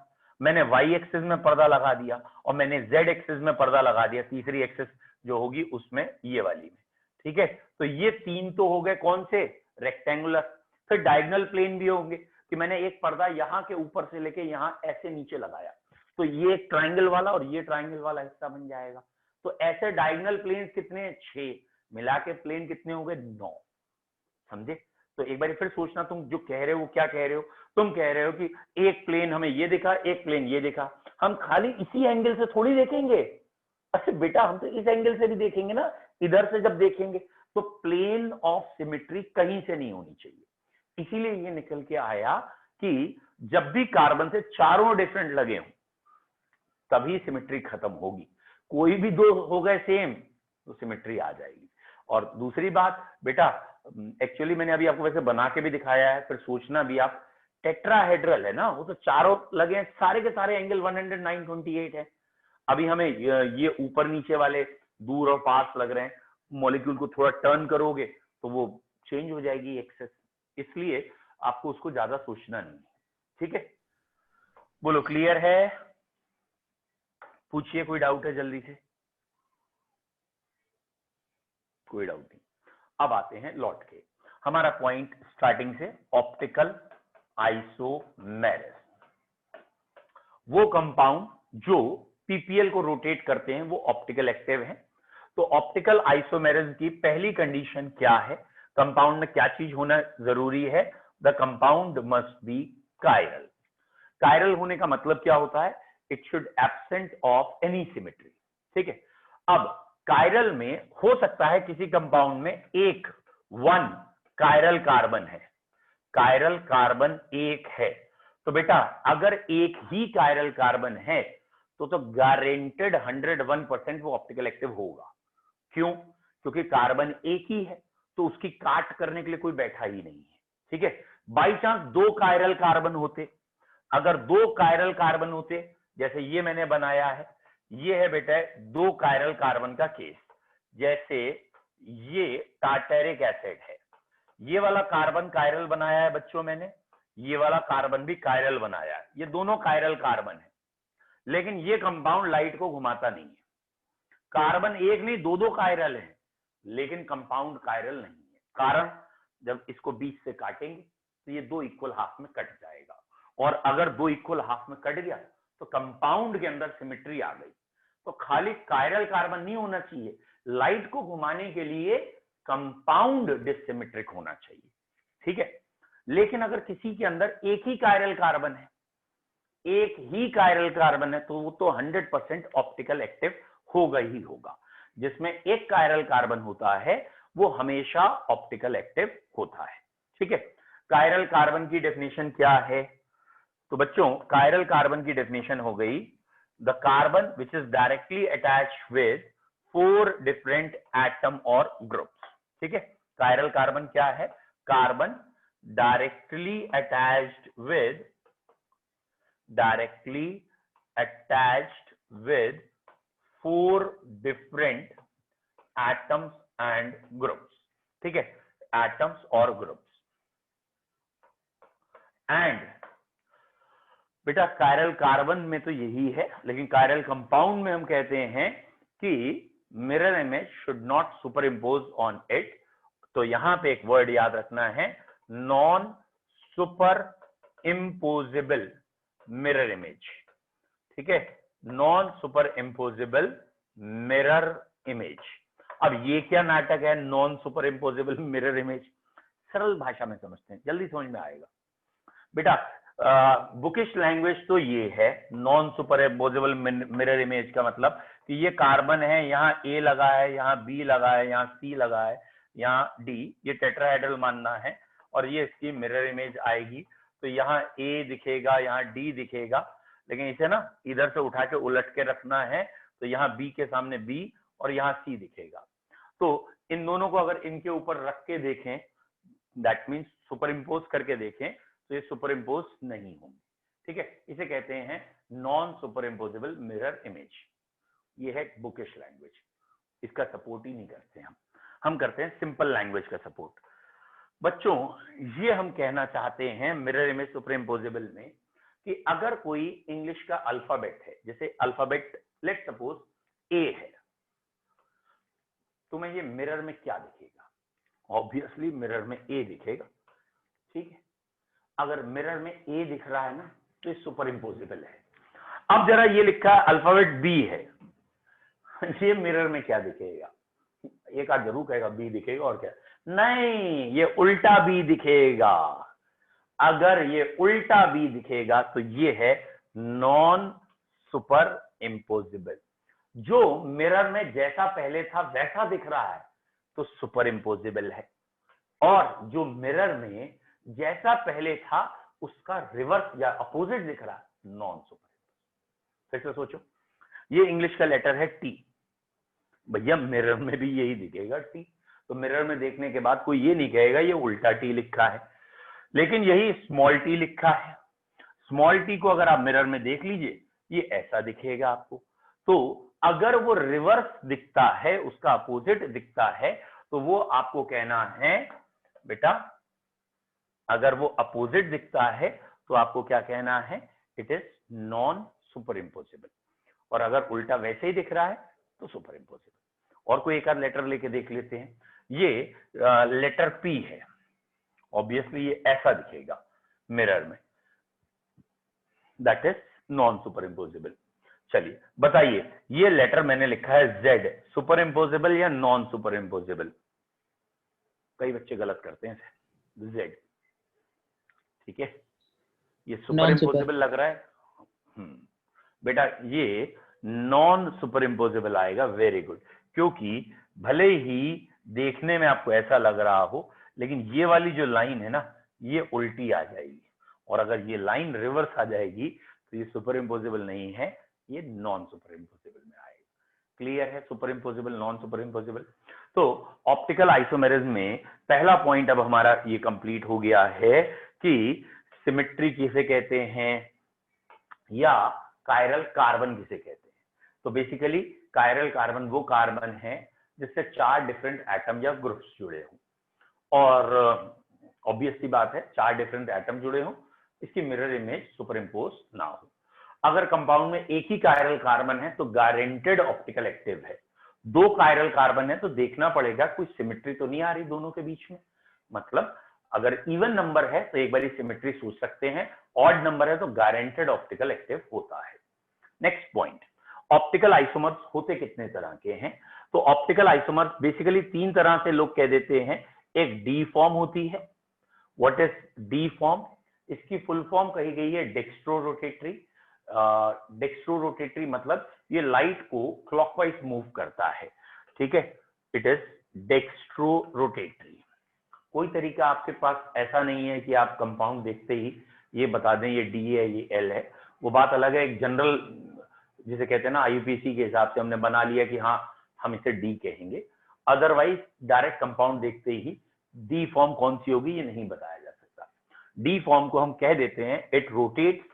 मैंने वाई एक्सिस में पर्दा लगा दिया, और मैंने जेड एक्सिस में पर्दा लगा दिया, तीसरी एक्सिस जो होगी उसमें, ये वाली में। ठीक है, तो ये 3 तो हो गए कौन से? रेक्टेंगुलर। फिर डायगोनल प्लेन भी होंगे कि मैंने एक पर्दा यहाँ के ऊपर से लेके यहाँ ऐसे नीचे लगाया, तो ये एक ट्राइंगल वाला और ये ट्राइंगल वाला हिस्सा बन जाएगा। तो ऐसे डायगोनल प्लेन कितने? 6 मिला के प्लेन कितने हो गए? 9। समझे? तो एक बार फिर सोचना, तुम जो कह रहे हो क्या कह रहे हो? तुम कह रहे हो कि एक प्लेन हमें ये दिखा, एक प्लेन ये दिखा, हम खाली इसी एंगल से थोड़ी देखेंगे। अरे बेटा हम तो इस एंगल से भी देखेंगे ना, इधर से जब देखेंगे तो प्लेन ऑफ सिमेट्री कहीं से नहीं होनी चाहिए। इसीलिए ये निकल के आया कि जब भी कार्बन से चारों डिफरेंट लगे हों तभी सिमेट्री खत्म होगी। कोई भी 2 हो गए सेम तो सिमेट्री आ जाएगी। और दूसरी बात बेटा, एक्चुअली मैंने अभी आपको वैसे बना के भी दिखाया है, फिर सोचना भी आप, टेट्राहेड्रल है ना, वो तो चारों लगे हैं, सारे के सारे एंगल 109.28 है। अभी हमें ये ऊपर नीचे वाले दूर और पास लग रहे हैं, मॉलिक्यूल को थोड़ा टर्न करोगे तो वो चेंज हो जाएगी एक्सेस, इसलिए आपको उसको ज्यादा सोचना नहीं है। ठीक है, बोलो क्लियर है? पूछिए, कोई डाउट है जल्दी से? कोई डाउट नहीं। अब आते हैं लौट के, हमारा पॉइंट स्टार्टिंग से, ऑप्टिकल आइसोमेरिज्म। वो कंपाउंड जो पीपीएल को रोटेट करते हैं वो ऑप्टिकल एक्टिव हैं। तो ऑप्टिकल आइसोमेरिज्म की पहली कंडीशन क्या है? कंपाउंड में क्या चीज होना जरूरी है? The compound must be chiral. Chiral होने का मतलब क्या होता है? It should absent of any symmetry. ठीक है, अब कायरल में हो सकता है किसी कंपाउंड में एक 1 कायरल कार्बन है, कायरल कार्बन 1 है, तो बेटा अगर एक ही कायरल कार्बन है तो गारंटेड 101% वो ऑप्टिकल एक्टिव होगा। क्यों? क्योंकि कार्बन एक ही है, तो उसकी काट करने के लिए कोई बैठा ही नहीं है। ठीक है, बाई चांस 2 कायरल कार्बन होते, अगर 2 कायरल कार्बन होते, जैसे ये मैंने बनाया है, ये है बेटा 2 कायरल कार्बन का केस, जैसे ये टार्टेरिक एसिड है, ये वाला कार्बन कायरल बनाया है बच्चों मैंने, ये वाला कार्बन भी कायरल बनाया है, ये दोनों कायरल कार्बन है, लेकिन ये कंपाउंड लाइट को घुमाता नहीं है। कार्बन एक नहीं 2 कायरल है, लेकिन कंपाउंड कायरल नहीं है। कारण, जब इसको बीच से काटेंगे तो ये 2 इक्वल हाफ में कट जाएगा, और अगर 2 इक्वल हाफ में कट गया तो कंपाउंड के अंदर सिमेट्री आ गई। तो खाली कायरल कार्बन नहीं होना चाहिए, लाइट को घुमाने के लिए कंपाउंड डिसिमेट्रिक होना चाहिए। ठीक है, लेकिन अगर किसी के अंदर एक ही कायरल कार्बन है, एक ही कायरल कार्बन है, तो वो तो 100% ऑप्टिकल एक्टिव होगा ही होगा। जिसमें एक कायरल कार्बन होता है वो हमेशा ऑप्टिकल एक्टिव होता है। ठीक है, कायरल कार्बन की डेफिनेशन क्या है? तो बच्चों कायरल कार्बन की डेफिनेशन हो गई, the carbon which is directly attached with 4 different atom और ग्रुप्स। ठीक है, कायरल कार्बन क्या है? Carbon directly attached with 4 different atoms and groups. ठीक है, एटम्स और ग्रुप्स। एंड बेटा कायरल कार्बन में तो यही है, लेकिन कायरल कंपाउंड में हम कहते हैं कि mirror image should not super impose on it. तो यहां पे एक वर्ड याद रखना है, non super imposable mirror image. ठीक है, non super imposable mirror image. अब ये क्या नाटक है non super imposable mirror image? सरल भाषा में समझते हैं, जल्दी समझ में आएगा बेटा। बुकिश लैंग्वेज तो ये है, non super imposable mirror image का मतलब कि ये कार्बन है, यहाँ ए लगा है, यहाँ बी लगा है, यहाँ सी लगा है, यहाँ डी, ये टेट्राहेड्रल मानना है और ये इसकी मिरर इमेज आएगी। तो यहाँ ए दिखेगा, यहाँ डी दिखेगा, लेकिन इसे ना इधर से उठा के उलट के रखना है, तो यहाँ बी के सामने बी और यहाँ सी दिखेगा। तो इन दोनों को अगर इनके ऊपर रख के देखें, दैट मीन्स सुपर इम्पोज करके देखें, तो ये सुपर इम्पोज नहीं होंगे। ठीक है, इसे कहते हैं non super imposable mirror image. ये है बुकिश लैंग्वेज, इसका सपोर्ट ही नहीं करते हम करते हैं सिंपल लैंग्वेज का सपोर्ट। बच्चों ये हम कहना चाहते हैं मिरर इमेज सुपर इम्पोजेबल में कि अगर कोई इंग्लिश का अल्फाबेट है, जैसे अल्फाबेट लेट सपोज ए है, तुम्हें ये मिरर में क्या दिखेगा? ऑब्वियसली मिरर में ए दिखेगा। ठीक है, अगर मिरर में ए दिख रहा है ना तो ये सुपर इम्पोजेबल है। अब जरा ये लिखा है अल्फाबेट बी है, ये मिरर में क्या दिखेगा? एक आध जरूर कहेगा बी दिखेगा और क्या, नहीं, ये उल्टा बी दिखेगा। अगर ये उल्टा बी दिखेगा तो ये है नॉन सुपर इम्पोजेबल। जो मिरर में जैसा पहले था वैसा दिख रहा है तो सुपर इम्पोजेबल है, और जो मिरर में जैसा पहले था उसका रिवर्स या अपोजिट दिख रहा है नॉन सुपर इम्पोजेबल। फिर से सोचो, ये इंग्लिश का लेटर है टी, भैया मिरर में भी यही दिखेगा टी, तो मिरर में देखने के बाद कोई ये नहीं कहेगा ये उल्टा टी लिखा है, लेकिन यही स्मॉल टी लिखा है। स्मॉल टी को अगर आप मिरर में देख लीजिए ये ऐसा दिखेगा आपको। तो अगर वो रिवर्स दिखता है, उसका अपोजिट दिखता है, तो वो आपको कहना है बेटा, अगर वो अपोजिट दिखता है तो आपको क्या कहना है? It is non super imposable. और अगर उल्टा वैसे ही दिख रहा है तो सुपर इम्पोजेबल। और कोई एक आध लेटर लेके देख लेते हैं, ये लेटर पी है, ऑब्वियसली ये ऐसा दिखेगा मिरर में, that is non super imposable. चलिए बताइए, ये लेटर मैंने लिखा है जेड, सुपर इम्पोजेबल या नॉन सुपर इम्पोजेबल? कई बच्चे गलत करते हैं, जेड। ठीक है, ये सुपर इम्पोजेबल लग रहा है। बेटा ये नॉन सुपर इम्पोजेबल आएगा। वेरी गुड, क्योंकि भले ही देखने में आपको ऐसा लग रहा हो, लेकिन ये वाली जो लाइन है ना ये उल्टी आ जाएगी, और अगर ये लाइन रिवर्स आ जाएगी तो ये सुपर इम्पोजेबल नहीं है, ये नॉन सुपर इम्पोजेबल में आएगा। क्लियर है? Super imposable, non super imposable. तो ऑप्टिकल आइसोमेरिज्म में पहला पॉइंट अब हमारा ये कंप्लीट हो गया है कि सिमेट्री किसे कहते हैं या कायरल कार्बन किसे कहते हैं। तो बेसिकली कायरल कार्बन वो कार्बन है जिससे 4 डिफरेंट एटम या ग्रुप्स जुड़े हों, और ऑब्वियस सी बात है 4 डिफरेंट एटम जुड़े हों, इसकी मिरर इमेज सुपर इम्पोज ना हो। अगर कंपाउंड में एक ही कायरल कार्बन है तो गारंटेड ऑप्टिकल एक्टिव है। 2 कायरल कार्बन है तो देखना पड़ेगा कोई सिमेट्री तो नहीं आ रही दोनों के बीच में। मतलब अगर इवन नंबर है तो एक बार सिमेट्री सोच सकते हैं, ऑड नंबर है तो गारंटेड ऑप्टिकल एक्टिव होता है। नेक्स्ट पॉइंट, ऑप्टिकल आइसोमर्स होते कितने तरह के हैं? तो ऑप्टिकल आइसोमर्स बेसिकली 3 तरह से लोग कह देते हैं। एक डी फॉर्म होती है। What is D form? इसकी फुल फॉर्म कही गई है डेक्स्ट्रो रोटेटरी। डेक्स्ट्रो रोटेटरी मतलब ये लाइट को क्लॉकवाइज मूव करता है। ठीक है, इट इज डेक्स्ट्रो रोटेटरी। कोई तरीका आपके पास ऐसा नहीं है कि आप कंपाउंड देखते ही ये बता दें ये डी है ये एल है, वो बात अलग है। एक जनरल जिसे कहते हैं ना आईयूपीएसी के हिसाब से हमने बना लिया कि हाँ हम इसे डी कहेंगे, अदरवाइज डायरेक्ट कंपाउंड देखते ही डी फॉर्म कौन सी होगी ये नहीं बताया जा सकता। डी फॉर्म को हम कह देते हैं it rotates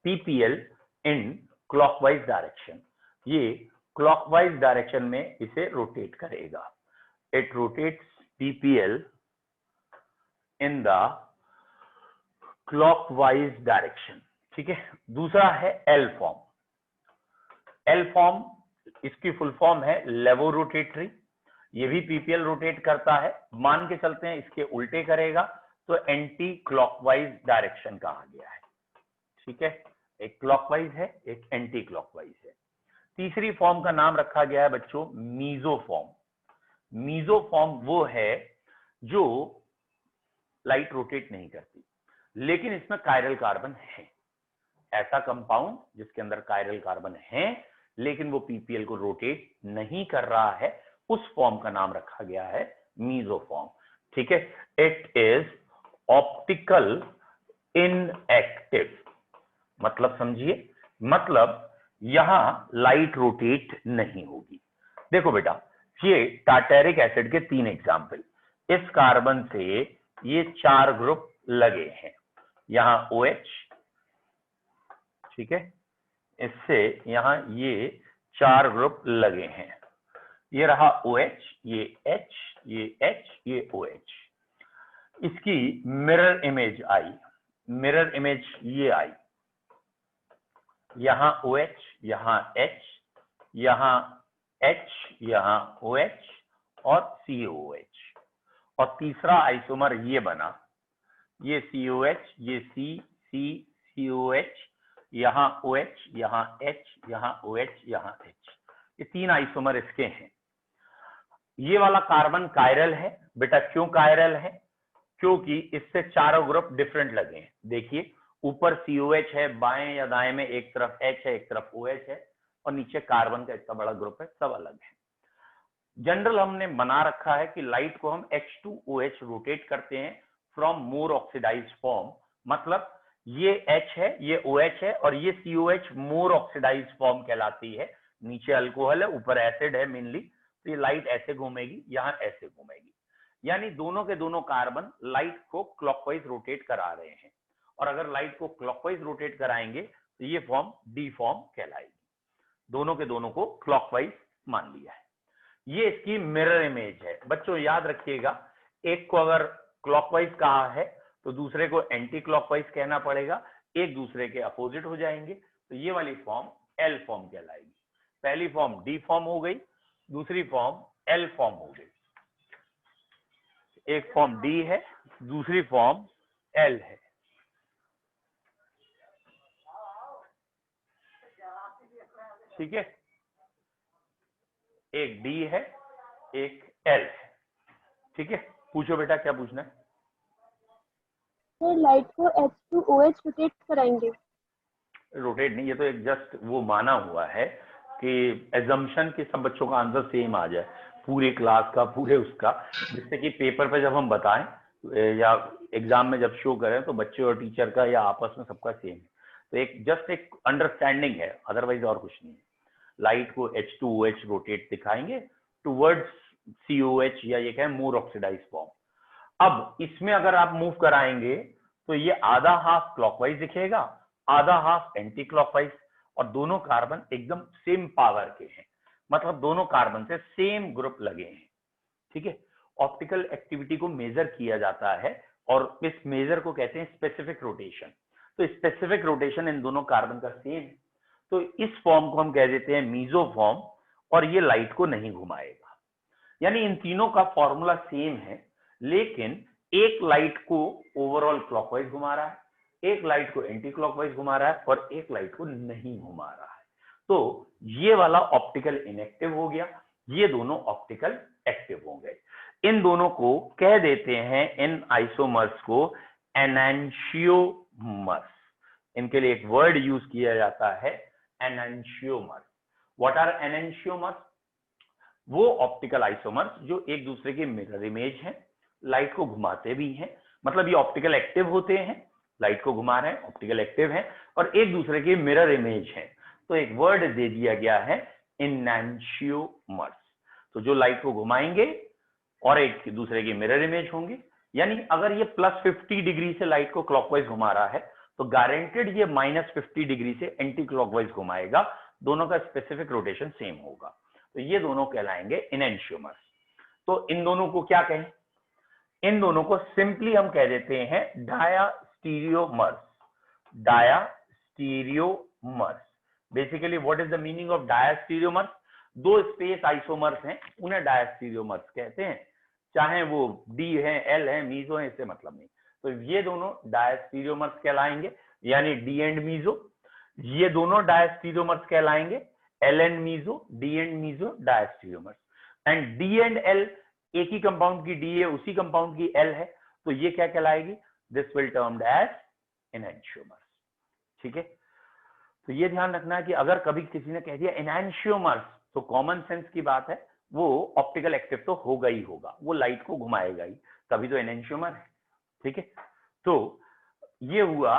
PPL in clockwise direction, ये क्लॉकवाइज डायरेक्शन में इसे रोटेट करेगा। It rotates PPL in the clockwise direction, ठीक है। दूसरा है एल फॉर्म। एल फॉर्म इसकी फुल फॉर्म है लेवो रोटेटरी, ये भी पीपीएल रोटेट करता है, मान के चलते हैं इसके उल्टे करेगा तो एंटी क्लॉकवाइज डायरेक्शन कहा गया है, ठीक है। एक क्लॉकवाइज है एक एंटी क्लॉकवाइज है। तीसरी फॉर्म का नाम रखा गया है बच्चों मीजोफॉर्म। मीजोफॉर्म वो है जो लाइट रोटेट नहीं करती लेकिन इसमें कायरल कार्बन है, ऐसा कंपाउंड जिसके अंदर कायरल कार्बन है लेकिन वो पीपीएल को रोटेट नहीं कर रहा है, उस फॉर्म का नाम रखा गया है मीजोफॉर्म, ठीक है। इट इज ऑप्टिकल इनएक्टिव, मतलब समझिए, मतलब यहां लाइट रोटेट नहीं होगी। देखो बेटा ये टार्टेरिक एसिड के 3 एग्जाम्पल, इस कार्बन से ये 4 ग्रुप लगे हैं, यहां OH, ठीक है, इससे यहां ये 4 ग्रुप लगे हैं, ये रहा OH, ये H, ये H, ये OH। इसकी mirror image I, mirror image ये आई, यहां OH, यहां H, यहां H, यहां OH और COH, और तीसरा आइसोमर ये बना, ये COH, ये COH, यहां OH, यहां H, यहां OH, यहां H, ये 3 आइसोमर इसके हैं। ये वाला कार्बन कायरल है बेटा, क्यों कायरल है? क्योंकि इससे 4 ग्रुप डिफरेंट लगे हैं। देखिए ऊपर COH है, बाएं या दाएं में एक तरफ H है एक तरफ OH है, और नीचे कार्बन का इतना बड़ा ग्रुप है, सब अलग है। जनरल हमने बना रखा है कि लाइट को हम H2OH रोटेट करते हैं फ्रॉम मोर ऑक्सीडाइज्ड फॉर्म, मतलब ये H है ये OH है और ये COH मोर ऑक्सीडाइज्ड फॉर्म कहलाती है। नीचे अल्कोहल है ऊपर एसिड है मेनली, तो ये लाइट ऐसे घूमेगी, यहां ऐसे घूमेगी, यानी दोनों के दोनों कार्बन लाइट को क्लॉकवाइज रोटेट करा रहे हैं, और अगर लाइट को क्लॉकवाइज रोटेट कराएंगे तो ये फॉर्म डी फॉर्म कहलाएगी। दोनों के दोनों को क्लॉकवाइज मान लिया है। ये इसकी मिरर इमेज है। बच्चों याद रखिएगा, एक को अगर क्लॉकवाइज कहा है तो दूसरे को एंटी क्लॉकवाइज कहना पड़ेगा, एक दूसरे के अपोजिट हो जाएंगे, तो ये वाली फॉर्म एल फॉर्म कहलाएगी। पहली फॉर्म डी फॉर्म हो गई, दूसरी फॉर्म एल फॉर्म हो गई। एक फॉर्म डी है दूसरी फॉर्म एल है। ठीक है, एक डी है एक एल है, ठीक है। पूछो बेटा क्या पूछना है? सर लाइट को H2OH रोटेट कराएंगे? रोटेट नहीं, ये तो एक जस्ट वो माना हुआ है कि एजम्पशन कि सब बच्चों का आंसर सेम आ जाए, पूरी क्लास का पूरे उसका, जिससे कि पेपर पे जब हम बताएं या एग्जाम में जब शो करें तो बच्चे और टीचर का या आपस में सबका सेम है। तो एक जस्ट एक अंडरस्टैंडिंग है, अदरवाइज और कुछ नहीं है। लाइट को H2OH रोटेट दिखाएंगे टुवर्ड्स COH या ये कहें मोर ऑक्सीडाइज फॉर्म। अब इसमें अगर आप मूव कराएंगे तो ये आधा हाफ क्लॉकवाइज दिखेगा, आधा हाफ एंटी क्लॉकवाइज, और दोनों कार्बन एकदम सेम पावर के हैं, मतलब दोनों कार्बन से सेम ग्रुप लगे हैं, ठीक है। ऑप्टिकल एक्टिविटी को मेजर किया जाता है और इस मेजर को कहते हैं स्पेसिफिक रोटेशन। तो स्पेसिफिक रोटेशन इन दोनों कार्बन का सेम है, तो इस फॉर्म को हम कह देते हैं मीजो फॉर्म, और ये लाइट को नहीं घुमाएगा। यानी इन तीनों का फॉर्मूला सेम है, लेकिन एक लाइट को ओवरऑल क्लॉकवाइज घुमा रहा है, एक लाइट को एंटी क्लॉकवाइज घुमा रहा है, और एक लाइट को नहीं घुमा रहा है। तो ये वाला ऑप्टिकल इनएक्टिव हो गया, ये दोनों ऑप्टिकल एक्टिव हो गए। इन दोनों को कह देते हैं, इन आइसोमर्स को एनांशियोमर्स। इनके लिए एक वर्ड यूज किया जाता है एनांशियोमर्स। What are enantiomers? वो ऑप्टिकल आइसोमर्स जो एक दूसरे के मिरर इमेज हैं, लाइट को घुमाते भी हैं, मतलब ये ऑप्टिकल एक्टिव होते हैं लाइट को घुमा रहे हैं, ऑप्टिकल एक्टिव हैं और एक दूसरे की मिरर इमेज है। तो एक वर्ड दे दिया गया है एनैंशियोमर्स। तो जो लाइट को घुमाएंगे और एक दूसरे की मिरर इमेज होंगे, यानी अगर ये +50 डिग्री से लाइट को क्लॉकवाइज घुमा रहा है तो गारंटेड ये -50 डिग्री से एंटी क्लॉकवाइज घुमाएगा, दोनों का स्पेसिफिक रोटेशन सेम होगा। तो ये दोनों कहलाएंगे एनैंशियोमर्स। तो इन दोनों को क्या कहें? इन दोनों को सिंपली हम कह देते हैं diastereomers. Diastereomers. Basically what is the meaning of diastereomers? दो स्पेस आइसोमर्स हैं, उन्हें डायास्टीरियोमर्स कहते हैं, चाहे वो डी है, एल है, मीजो है, इससे मतलब नहीं। तो ये दोनों डायास्टीरियोमर्स कहलाएंगे, यानी डी एंड मीजो। ये दोनों डायास्टीरियोमर्स कहलाएंगे, L and meso, D and meso diastereomers. And D and L एक ही कंपाउंड की डी है, उसी कंपाउंड की एल है, तो ये क्या कहलाएगी? This will termed as enantiomers. ठीक है, तो ये ध्यान रखना है कि अगर कभी किसी ने कह दिया एनैंशियोमर्स तो कॉमन सेंस की बात है, वो ऑप्टिकल एक्टिव तो होगा ही होगा, वो लाइट को घुमाएगा ही, तभी तो एनैंशियोमर है। ठीक है, तो ये हुआ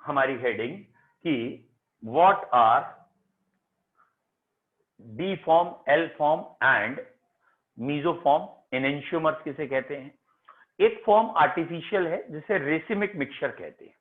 हमारी हेडिंग कि what are D form, L form and meso form. Enantiomers किसे कहते हैं? एक फॉर्म आर्टिफिशियल है जिसे रेसिमिक मिक्सचर कहते हैं।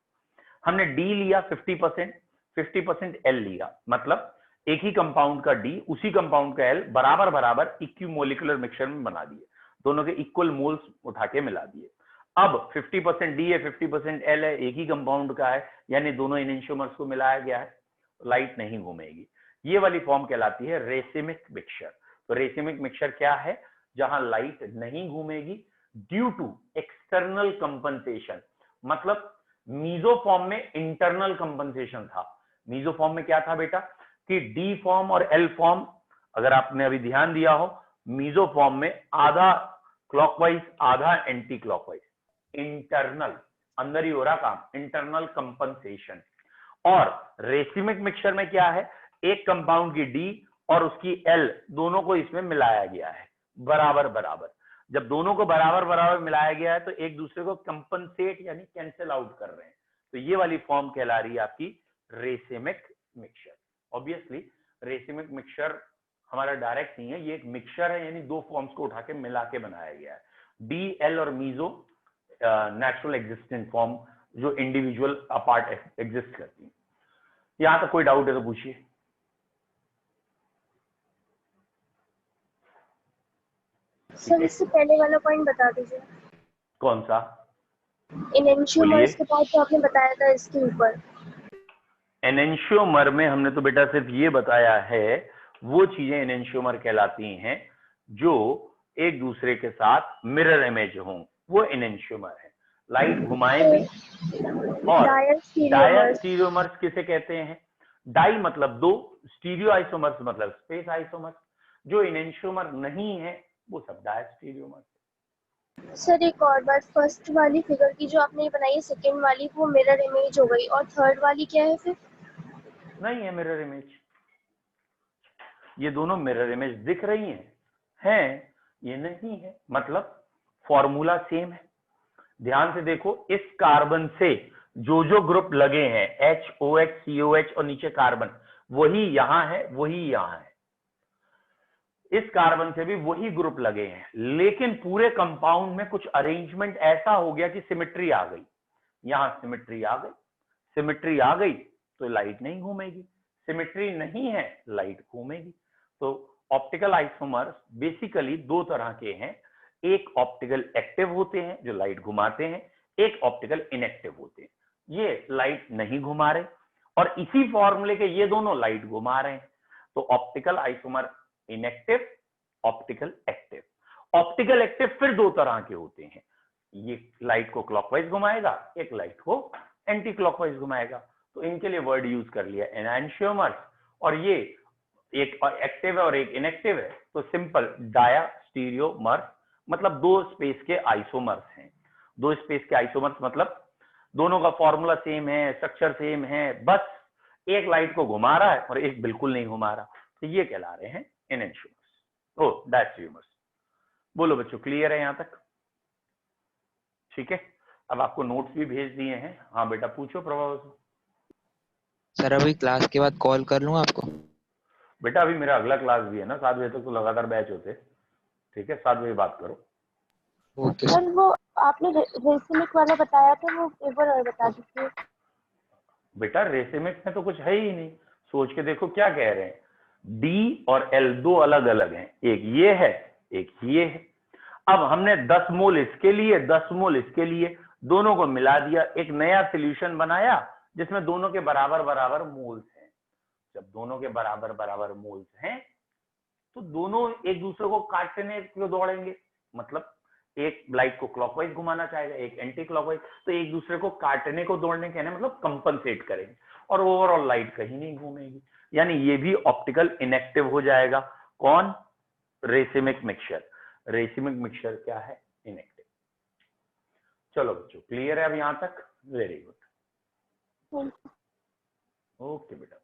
हमने डी लिया 50%, 50% एल लिया, मतलब एक ही कंपाउंड का डी, उसी कंपाउंड का एल बराबर बराबर इक्विमोलिकुलर मिक्सचर में बना दिए, दोनों के इक्वल मोल्स उठा के मिला दिए। अब 50% डी है, 50% एल है, एक ही कंपाउंड का है, यानी दोनों एनैंशियोमर्स को मिलाया गया है, लाइट नहीं घूमेगी। ये वाली फॉर्म कहलाती है रेसिमिक मिक्सचर। तो रेसिमिक मिक्सचर क्या है? जहां लाइट नहीं घूमेगी ड्यू टू एक्सटर्नल कंपनसेशन। मतलब मीजो फॉर्म में इंटरनल कंपनसेशन था। मीजो फॉर्म में क्या था बेटा कि डी फॉर्म और एल फॉर्म, अगर आपने अभी ध्यान दिया हो, मीजो फॉर्म में आधा क्लॉकवाइज आधा एंटी क्लॉकवाइज, इंटरनल, अंदर ही हो रहा काम, इंटरनल कंपनसेशन। और रेसिमिक मिक्सचर में क्या है? एक कंपाउंड की डी और उसकी एल दोनों को इसमें मिलाया गया है बराबर बराबर। जब दोनों को बराबर बराबर मिलाया गया है तो एक दूसरे को कंपनसेट यानी कैंसिल आउट कर रहे हैं, तो ये वाली फॉर्म कहला रही है आपकी racemic mixture. Obviously racemic mixture हमारा डायरेक्ट नहीं है, ये एक मिक्सचर है, यानी दो फॉर्म्स को उठा के मिला के बनाया गया है। डी, एल और मीजो नेचुरल एग्जिस्टेंट फॉर्म जो इंडिविजुअल अपार्ट एग्जिस्ट करती है। यहां तक कोई डाउट है तो पूछिए। सर इससे पहले वाला पॉइंट बता दीजिए। कौन सा? एनैंशियोमर्स के बाद जो आपने बताया था इसके ऊपर। एनैंशियोमर में हमने तो बेटा सिर्फ ये बताया है, वो चीजें एनैंशियोमर कहलाती हैं जो एक दूसरे के साथ मिरर इमेज हों, वो एनैंशियोमर है। लाइट घुमाए भी। और डायास्टीरियोमर्स किसे कहते हैं? डाई मतलब दो, स्टीरियो आइसोमर्स मतलब स्पेस आइसोमर्स। जो एनैंशियोमर नहीं है वो सब डायास्टीरियोमर्स। सर एक और बात, फर्स्ट वाली फिगर की जो आपने बनाई है, सेकंड वाली वो मिरर इमेज हो गई, और थर्ड वाली क्या है फिर? नहीं है मिरर इमेज। ये दोनों मिरर इमेज दिख रही हैं, ये नहीं है, मतलब फॉर्मूला सेम है। ध्यान से देखो, इस कार्बन से जो ग्रुप लगे हैं HOH, COH और नीचे कार्बन, वही यहां है, वही यहां है। इस कार्बन से भी वही ग्रुप लगे हैं, लेकिन पूरे कंपाउंड में कुछ अरेंजमेंट ऐसा हो गया कि सिमेट्री आ गई। यहां सिमेट्री आ गई, सिमेट्री आ गई तो लाइट नहीं घूमेगी, सिमेट्री नहीं है लाइट घूमेगी। तो ऑप्टिकल आइसोमर्स बेसिकली दो तरह के हैं, एक ऑप्टिकल एक्टिव होते हैं जो लाइट घुमाते हैं, एक ऑप्टिकल इनएक्टिव होते हैं, ये लाइट नहीं घुमा रहे, और इसी फॉर्मूले के ये दोनों लाइट घुमा रहे हैं। तो optical isomer inactive, optical active. Optical active फिर दो तरह के होते हैं, ये लाइट को क्लॉकवाइज घुमाएगा, एक लाइट को एंटी क्लॉकवाइज घुमाएगा। तो इनके लिए वर्ड यूज कर लिया एनैंशियोमर्स, और ये एक एक्टिव है और एक इनएक्टिव है, तो सिंपल डायास्टीरियोमर्स मतलब दो स्पेस के आइसोमर्स हैं। दो स्पेस के आइसोमर्स मतलब दोनों का फॉर्मूला सेम है, स्ट्रक्चर सेम है, बस एक लाइट को घुमा रहा है और एक बिल्कुल नहीं घुमा रहा, तो ये कहला रहे हैं एनैंशियोमर्स, डायास्टीरियोमर्स। बोलो बच्चों, क्लियर है यहां तक? ठीक है, अब आपको नोट्स भी भेज दिए हैं। हाँ बेटा पूछो प्रभाव से। सर अभी क्लास के बाद कॉल कर लूँ आपको? बेटा अभी मेरा अगला क्लास भी है ना, 7 बजे तक तो लगातार बैच होते। ठीक है, 7 बजे बात करो। ओके सर वो आपने रेसिमिक वाला बताया था, वो एक बार और बता दीजिए। बेटा रेसिमिक में तो कुछ है ही नहीं, सोच के देखो क्या कह रहे हैं। डी और एल दो अलग अलग हैं, एक ये है एक ये है। अब हमने 10 मोल इसके लिए 10 मोल इसके लिए दोनों को मिला दिया, एक नया सोल्यूशन बनाया जिसमें दोनों के बराबर बराबर मोल्स हैं। जब दोनों के बराबर बराबर मोल्स हैं तो दोनों एक दूसरे को काटने को दौड़ेंगे, मतलब एक लाइट को क्लॉकवाइज घुमाना चाहेगा, एक एंटी क्लॉकवाइज, तो एक दूसरे को काटने को दौड़ने कहने मतलब कंपनसेट करेंगे, और ओवरऑल लाइट कहीं नहीं घूमेगी, यानी ये भी ऑप्टिकल इनएक्टिव हो जाएगा। कौन? Racemic mixture. रेसिमिक मिक्सचर क्या है? इनएक्टिव। चलो बच्चों क्लियर है अब यहां तक? वेरी गुड, ओके बेटा।